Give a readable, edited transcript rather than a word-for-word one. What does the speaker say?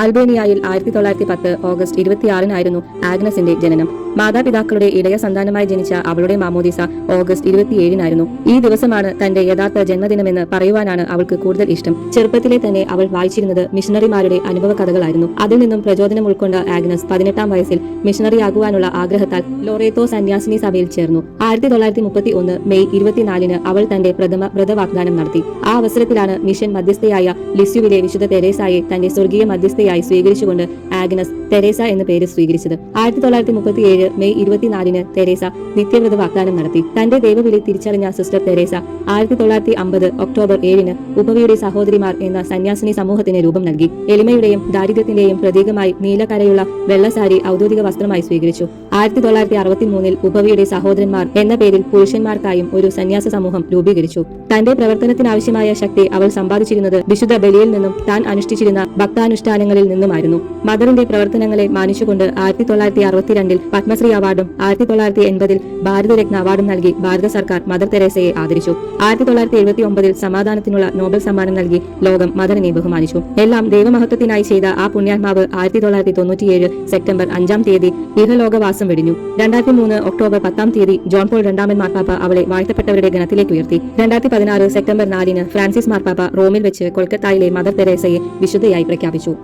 അൽബേനിയയിൽ 1910 August 26-നായിരുന്നു ആഗ്നസിന്റെ ജനനം. മാതാപിതാക്കളുടെ ഇളയ സന്താനമായി ജനിച്ച അവളുടെ മാമോദിസ ഓഗസ്റ്റ് 27-നായിരുന്നു. ഈ ദിവസമാണ് തന്റെ യഥാർത്ഥ ജന്മദിനമെന്ന് പറയുവാനാണ് അവൾക്ക് കൂടുതൽ ഇഷ്ടം. ചെറുപ്പത്തിലെ തന്നെ അവൾ വായിച്ചിരുന്നത് മിഷണറിമാരുടെ അനുഭവ കഥകളായിരുന്നു. അതിൽ നിന്നും പ്രചോദനം ഉൾക്കൊണ്ട ആഗ്നസ് 18-ാം വയസ്സിൽ മിഷണറിയാകുവാനുള്ള ആഗ്രഹത്താൽ ലോറേത്തോ സന്യാസിനി സഭയിൽ ചേർന്നു. 1931 മെയ് 24-ന് അവൾ തന്റെ പ്രഥമ വ്രതവാഗ്ദാനം നടത്തി. ആ അവസരത്തിലാണ് മിഷൻ മധ്യസ്ഥയായ ലിസ്യുവിലെ വിശുദ്ധ തെരേസായെ തന്റെ സ്വർഗീയ മധ്യസ്ഥയായി സ്വീകരിച്ചുകൊണ്ട് ആഗ്നസ് തെരേസ എന്ന പേര് സ്വീകരിച്ചത്. 1937 മെയ് 24-ന് തെരേസ നിത്യവ്രത വാഗ്ദാനം നടത്തി. തന്റെ ദൈവവിളി തിരിച്ചറിഞ്ഞ സിസ്റ്റർ തെരേസ 1950 ഒക്ടോബർ 7-ന് ഉപവിയുടെ സഹോദരിമാർ എന്ന സന്യാസിനി സമൂഹത്തിന് രൂപം നൽകി. എളിമയുടെയും ദാരിദ്ര്യത്തിന്റെയും പ്രതീകമായി നീലക്കരയുള്ള വെള്ളസാരി ഔദ്യോഗിക വസ്ത്രമായി സ്വീകരിച്ചു. 1963-ൽ ഉപവിയുടെ സഹോദരന്മാർ എന്ന പേരിൽ പുരുഷന്മാർക്കായും ഒരു സന്യാസ സമൂഹം രൂപീകരിച്ചു. തന്റെ പ്രവർത്തനത്തിനാവശ്യമായ ശക്തി അവൾ സമ്പാദിച്ചിരുന്നത് വിശുദ്ധ ബലിയിൽ നിന്നും താൻ അനുഷ്ഠിച്ചിരുന്ന ഭക്താനുഷ്ഠാനങ്ങളിൽ നിന്നുമായിരുന്നു. മദറിന്റെ പ്രവർത്തനങ്ങളെ മാനിച്ചുകൊണ്ട് 1962-ൽ പത്മശ്രീ അവാർഡും 1980-ൽ ഭാരതരത്ന അവാർഡും നൽകി ഭാരത സർക്കാർ മദർ തെരേസയെ ആദരിച്ചു. 1979-ൽ സമാധാനത്തിനുള്ള നോബൽ സമ്മാനം നൽകി ലോകം മദറിനെ ബഹുമാനിച്ചു. എല്ലാം ദൈവമഹത്വത്തിനായി ചെയ്ത ആ പുണ്യാത്മാവ് 1997 സെപ്റ്റംബർ 5-ാം തീയതി ഇഹലോകവാസം വെടിഞ്ഞു. 2003 ഒക്ടോബർ 10-ാം തീയതി ജോൺ പോൾ രണ്ടാമൻ മാർപ്പാപ്പ അവളെ വാഴ്ത്തപ്പെട്ടവരുടെ ഗണത്തിലേക്ക് ഉയർത്തി. 2016 സെപ്റ്റംബർ 4-ന് ഫ്രാൻസിസ് മാർപ്പാപ്പ റോമിൽ വെച്ച് കൊൽക്കത്തായിലെ മദർ തെരേസയെ വിശുദ്ധയായി പ്രഖ്യാപിച്ചു.